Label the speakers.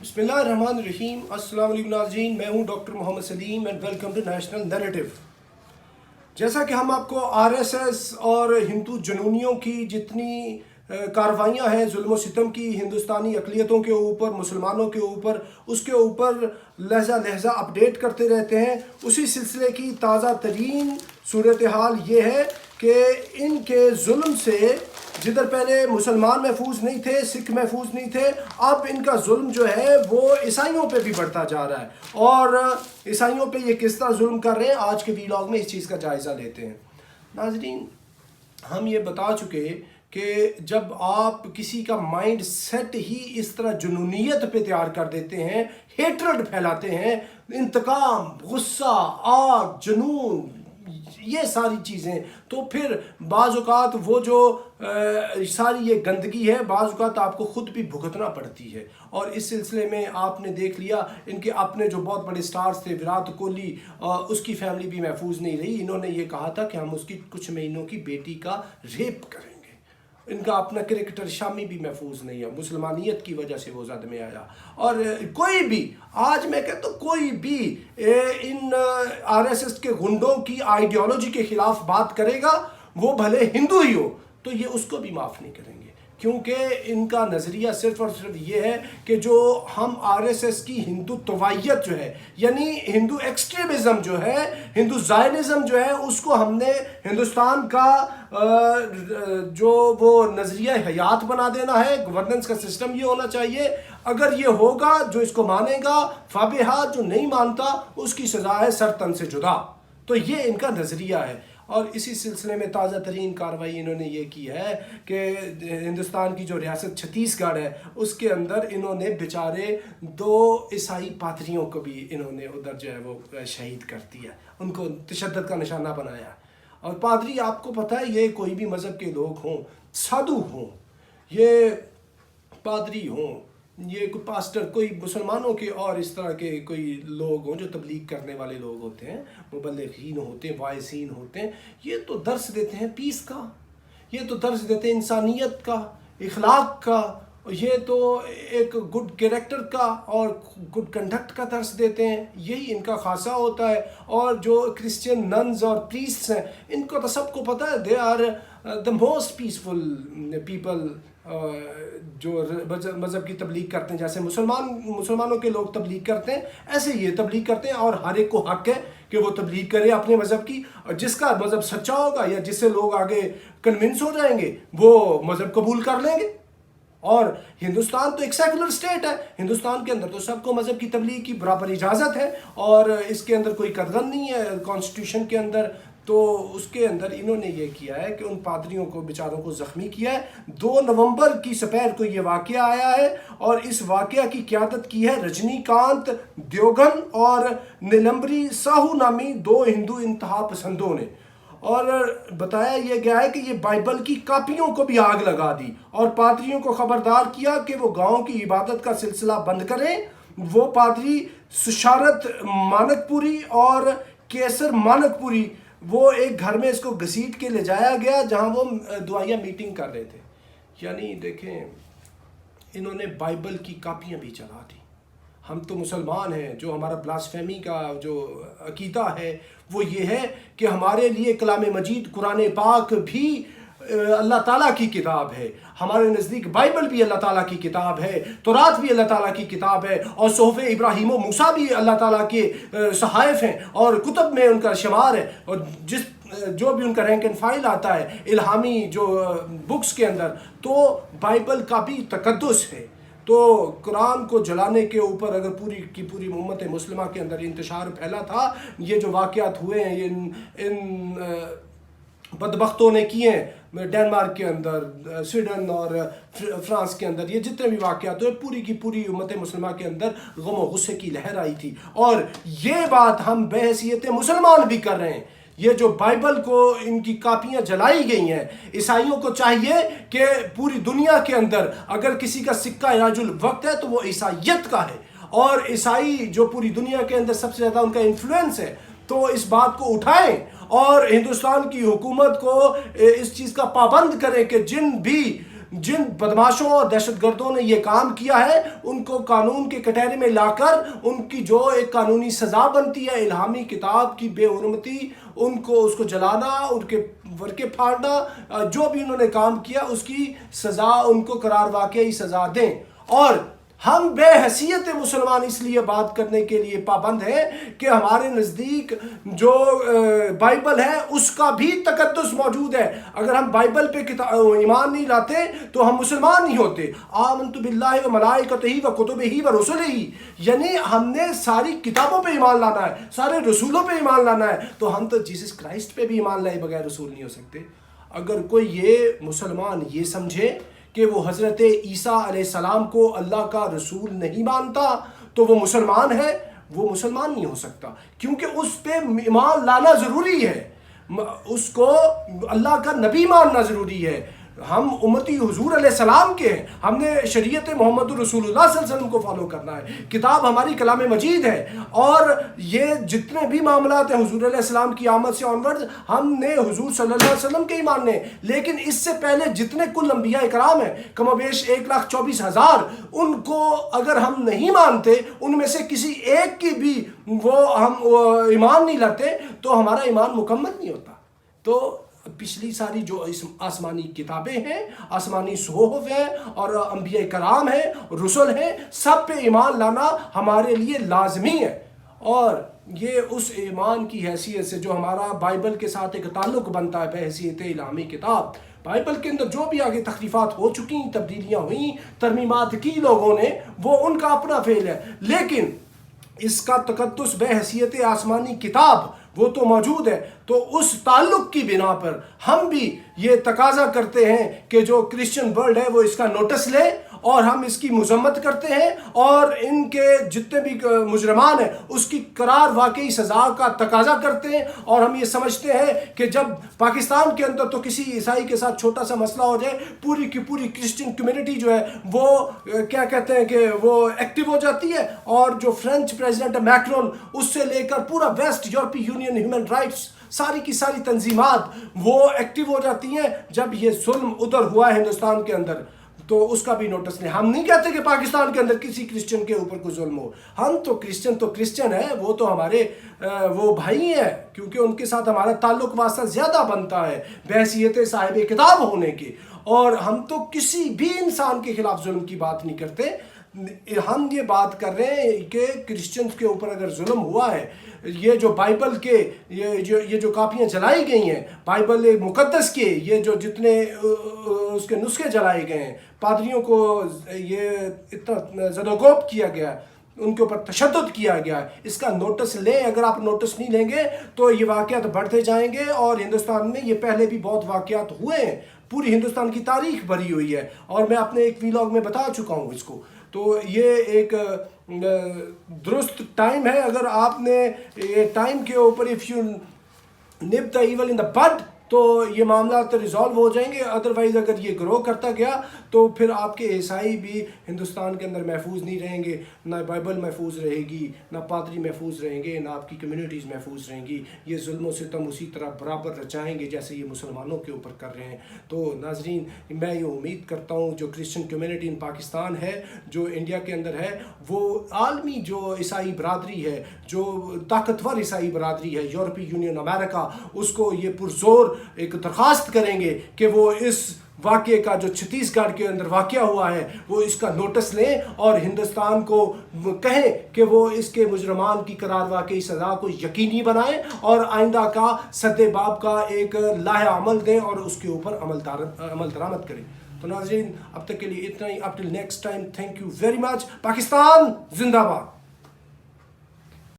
Speaker 1: बिस्मिल्लाहिर्रहमानिर्रहीम। अस्सलाम वालेकुम नाज़रीन, मैं हूं doctor Mohammad Saleem and welcome to National Narrative. जैसा कि हम आपको आरएसएस और हिंदू जनूनियों की जितनी कार्रवाइयाँ हैं जुल्म सितम की हिंदुस्तानी अक़लियतों के ऊपर, मुसलमानों के ऊपर, उसके ऊपर लहजा लहजा अपडेट करते रहते हैं। उसी सिलसिले की ताज़ा तरीन सूरत हाल ये है कि इनके जुल्म से जिधर पहले मुसलमान महफूज नहीं थे, सिख महफूज नहीं थे, अब इनका जुल्म जो है वो ईसाइयों पे भी बढ़ता जा रहा है। और ईसाइयों पे ये किस तरह जुल्म कर रहे हैं, आज के वीलॉग में इस चीज़ का जायज़ा लेते हैं। नाज़रीन, हम ये बता चुके कि जब आप किसी का माइंड सेट ही इस तरह जुनूनियत पे तैयार कर देते हैं, हेट्रेड फैलाते हैं, इंतकाम, गुस्सा, आग, जुनून, ये सारी चीज़ें, तो फिर बाज़ औक़ात वो जो सारी ये गंदगी है बाज़ औक़ात आपको ख़ुद भी भुगतना पड़ती है। और इस सिलसिले में आपने देख लिया, इनके अपने जो बहुत बड़े स्टार्स थे, विराट कोहली, उसकी फैमिली भी महफूज नहीं रही। इन्होंने ये कहा था कि हम उसकी कुछ महीनों की बेटी का रेप करेंगे। इनका अपना क्रिकेटर शामी भी महफूज नहीं है, मुसलमानियत की वजह से वो ज़द में आया। और कोई भी, आज मैं कहता हूँ कोई भी इन आरएसएस के गुंडों की आइडियोलॉजी के ख़िलाफ़ बात करेगा, वो भले हिंदू ही हो, तो ये उसको भी माफ़ नहीं करेंगे। क्योंकि इनका नज़रिया सिर्फ़ और सिर्फ ये है कि जो हम आरएसएस की हिंदू तवायत जो है, यानी हिंदू एक्सट्रीमिज़म जो है, हिंदू ज़ायनिज़म जो है, उसको हमने हिंदुस्तान का जो वो नज़रिया हयात बना देना है। गवर्नेंस का सिस्टम ये होना चाहिए। अगर ये होगा, जो इसको मानेगा फाबिहा, जो नहीं मानता उसकी सज़ा है सर तन से जुदा। तो ये इनका नज़रिया है। और इसी सिलसिले में ताज़ा तरीन कार्रवाई इन्होंने ये की है कि हिंदुस्तान की जो रियासत छत्तीसगढ़ है, उसके अंदर इन्होंने बेचारे 2 ईसाई पादरियों को भी इन्होंने उधर जो है वो शहीद कर दिया, उनको तशद्दुद का निशाना बनाया। और पादरी, आपको पता है, ये कोई भी मज़हब के लोग हों, साधु हों, ये पादरी हों, ये कोई पास्टर, कोई मुसलमानों के और इस तरह के कोई लोग हों जो तबलीग करने वाले लोग होते हैं, मुबल्लिगीन होते हैं, वाइसीन होते हैं, ये तो दर्स देते हैं पीस का, ये तो दर्स देते हैं इंसानियत का, इखलाक का, ये तो एक गुड कैरेक्टर का और गुड कंडक्ट का दर्स देते हैं। यही इनका खासा होता है। और जो क्रिश्चियन नन्स और प्रीस्ट्स हैं, इनको तो सबको पता है, they are the most peaceful people जो मज़हब की तबलीग करते हैं। जैसे मुसलमानों के लोग तबलीग करते हैं, ऐसे ये तबलीग करते हैं। और हर एक को हक़ है कि वो तबलीग करे अपने मज़हब की, और जिसका मज़हब सच्चा होगा या जिससे लोग आगे कन्विंस हो जाएंगे, वो मज़हब कबूल कर लेंगे। और हिंदुस्तान तो एक सेकुलर स्टेट है, हिंदुस्तान के अंदर तो सबको मज़हब की तबलीग की बराबर इजाज़त है, और इसके अंदर कोई कदगन नहीं है कॉन्स्टिट्यूशन के अंदर। तो उसके अंदर इन्होंने ये किया है कि उन पादरियों को, बेचारों को ज़ख्मी किया है। 2 नवंबर की सपैर को ये वाक़या आया है, और इस वाक़या की क़यादत की है रजनीकांत देवगन और नीलम्बरी साहू नामी 2 हिंदू इंतहा पसंदों ने। और बताया यह गया है कि ये बाइबल की कापियों को भी आग लगा दी, और पादरियों को ख़बरदार किया कि वो गाँव की इबादत का सिलसिला बंद करें। वो पादरी सुशारत मानकपुरी और केसर मानकपुरी, वो एक घर में इसको घसीट के ले जाया गया जहाँ वो दुआया मीटिंग कर रहे थे। यानी देखें, इन्होंने बाइबल की कापियाँ भी जला दी। हम तो मुसलमान हैं, जो हमारा ब्लास्फेमी का जो अकीदा है वो ये है कि हमारे लिए कलाम मजीद, कुरान पाक भी अल्लाह ताला की किताब है। हमारे नज़दीक बाइबल भी अल्लाह ताला की किताब है, तौरात भी अल्लाह ताला की किताब है, और सोहफ़े इब्राहीम व मूसा भी अल्लाह ताला के सहाइफ हैं, और कुतुब में उनका शुमार है। और जो भी उनका रैंक एंड फाइल आता है इल्हामी जो बुक्स के अंदर, तो बाइबल का भी तकद्दुस है। तो कुरान को जलाने के ऊपर अगर पूरी की पूरी उम्मत मुस्लिमा के अंदर इंतशार फैला था, ये जो वाक़यात हुए हैं इन बदबख्तों ने किए हैं डेनमार्क के अंदर, स्वीडन और फ्रांस के अंदर, ये जितने भी वाक़यात हुए, पूरी की पूरी उम्मत मुस्लिमा के अंदर गम और गुस्से की लहर आई थी। और ये बात हम बहैसियत मुसलमान भी कर रहे हैं। ये जो बाइबल को इनकी कापियाँ जलाई गई हैं, ईसाइयों को चाहिए कि पूरी दुनिया के अंदर अगर किसी का सिक्का याजुल वक्त है तो वो ईसाइयत का है। और ईसाई जो पूरी दुनिया के अंदर सबसे ज़्यादा उनका इन्फ्लुएंस है, तो इस बात को उठाएं और हिंदुस्तान की हुकूमत को इस चीज़ का पाबंद करें कि जिन भी جن بدماشوں اور دہشت گردوں نے یہ کام کیا ہے ان کو قانون کے کٹہرے میں لا کر ان کی جو ایک قانونی سزا بنتی ہے الہامی کتاب کی بے حرمتی، ان کو اس کو جلانا، ان کے ورقے پھاڑنا، جو بھی انہوں نے کام کیا اس کی سزا ان کو قرار واقعی سزا دیں۔ اور ہم بے حیثیت مسلمان اس لیے بات کرنے کے لیے پابند ہیں کہ ہمارے نزدیک جو بائبل ہے اس کا بھی تقدس موجود ہے۔ اگر ہم بائبل پہ ایمان نہیں لاتے تو ہم مسلمان نہیں ہوتے۔ آمنت باللہ و ملائکتہ و کتبہ و رسلہ، یعنی ہم نے ساری کتابوں پہ ایمان لانا ہے، سارے رسولوں پہ ایمان لانا ہے، تو ہم تو جیسس کرائسٹ پہ بھی ایمان لائے بغیر رسول نہیں ہو سکتے۔ اگر کوئی یہ مسلمان یہ سمجھے کہ وہ حضرت عیسیٰ علیہ السلام کو اللہ کا رسول نہیں مانتا تو وہ مسلمان ہے، وہ مسلمان نہیں ہو سکتا، کیونکہ اس پہ ایمان لانا ضروری ہے، اس کو اللہ کا نبی ماننا ضروری ہے۔ ہم امتی حضور علیہ السلام کے ہیں، ہم نے شریعت محمد رسول اللہ صلی اللہ علیہ وسلم کو فالو کرنا ہے، کتاب ہماری کلام مجید ہے، اور یہ جتنے بھی معاملات ہیں حضور علیہ السلام کی آمد سے آنورڈ ہم نے حضور صلی اللہ علیہ وسلم کے ہی ماننے۔ لیکن اس سے پہلے جتنے کل انبیاء اکرام ہیں کم و بیش 1,24,000، ان کو اگر ہم نہیں مانتے، ان میں سے کسی ایک کی بھی ہم ایمان نہیں لاتے تو ہمارا ایمان مکمل نہیں ہوتا۔ تو پچھلی ساری جو آسمانی کتابیں ہیں، آسمانی صحف ہیں اور انبیاء کرام ہیں، رسل ہیں، سب پہ ایمان لانا ہمارے لیے لازمی ہے۔ اور یہ اس ایمان کی حیثیت سے جو ہمارا بائبل کے ساتھ ایک تعلق بنتا ہے بحیثیت الہامی کتاب، بائبل کے اندر جو بھی آگے تخلیفات ہو چکی، تبدیلیاں ہوئیں، ترمیمات کی لوگوں نے، وہ ان کا اپنا فعل ہے، لیکن اس کا تقدس بحیثیت آسمانی کتاب وہ تو موجود ہے۔ تو اس تعلق کی بنا پر ہم بھی یہ تقاضا کرتے ہیں کہ جو کرسچن ورلڈ ہے وہ اس کا نوٹس لے، اور ہم اس کی مذمت کرتے ہیں اور ان کے جتنے بھی مجرمان ہیں اس کی قرار واقعی سزا کا تقاضا کرتے ہیں۔ اور ہم یہ سمجھتے ہیں کہ جب پاکستان کے اندر تو کسی عیسائی کے ساتھ چھوٹا سا مسئلہ ہو جائے، پوری کی پوری کرسچن کمیونٹی جو ہے وہ کیا کہتے ہیں کہ وہ ایکٹیو ہو جاتی ہے، اور جو فرینچ پریزیڈنٹ میکرون اس سے لے کر پورا ویسٹ یورپی یونین ہیومن رائٹس ساری کی ساری تنظیمات وہ ایکٹیو ہو جاتی ہیں۔ جب یہ ظلم ادھر ہوا ہے ہندوستان کے اندر تو اس کا بھی نوٹس لیں۔ ہم نہیں کہتے کہ پاکستان کے اندر کسی کرسچن کے اوپر کوئی ظلم ہو، ہم تو کرسچن ہیں، وہ تو ہمارے وہ بھائی ہیں، کیونکہ ان کے ساتھ ہمارا تعلق واسطہ زیادہ بنتا ہے بحیثیت صاحب کتاب ہونے کے۔ اور ہم تو کسی بھی انسان کے خلاف ظلم کی بات نہیں کرتے، ہم یہ بات کر رہے ہیں کہ کرسچنز کے اوپر اگر ظلم ہوا ہے، یہ جو بائبل کے یہ جو کاپیاں جلائی گئی ہیں بائبل مقدس کے، یہ جو جتنے اس کے نسخے جلائے گئے ہیں، پادریوں کو یہ اتنا زدوکوب کیا گیا، ان کے اوپر تشدد کیا گیا ہے، اس کا نوٹس لیں۔ اگر آپ نوٹس نہیں لیں گے تو یہ واقعات بڑھتے جائیں گے، اور ہندوستان میں یہ پہلے بھی بہت واقعات ہوئے ہیں، پوری ہندوستان کی تاریخ بھری ہوئی ہے، اور میں اپنے ایک ویلاگ میں بتا چکا ہوں اس کو۔ تو یہ ایک درست ٹائم ہے، اگر آپ نے ٹائم کے اوپر if you nip the evil in the bud تو یہ معاملات ریزالو ہو جائیں گے۔ ادروائز اگر یہ گرو کرتا گیا تو پھر آپ کے عیسائی بھی ہندوستان کے اندر محفوظ نہیں رہیں گے، نہ بائبل محفوظ رہے گی، نہ پادری محفوظ رہیں گے، نہ آپ کی کمیونٹیز محفوظ رہیں گی۔ یہ ظلم و ستم اسی طرح برابر رچائیں گے جیسے یہ مسلمانوں کے اوپر کر رہے ہیں۔ تو ناظرین، میں یہ امید کرتا ہوں جو کرسچن کمیونٹی ان پاکستان ہے، جو انڈیا کے اندر ہے، وہ عالمی جو عیسائی برادری ہے، جو طاقتور عیسائی برادری ہے یورپی یونین امریکہ، اس کو یہ پرزور ایک درخواست کریں گے کہ وہ اس واقعے کا جو چھتیس گڑھ کے اندر واقعہ ہوا ہے وہ اس کا نوٹس لیں، اور ہندوستان کو کہیں کہ وہ اس کے مجرمان کی قرار واقعی سزا کو یقینی بنائیں، اور آئندہ کا سد باب کا ایک لاہ عمل دیں اور اس کے اوپر عمل درآمد کریں۔ تو ناظرین، اب تک کے لیے اتنا ہی، up till next time, thank you very much. Pakistan زندہ باد۔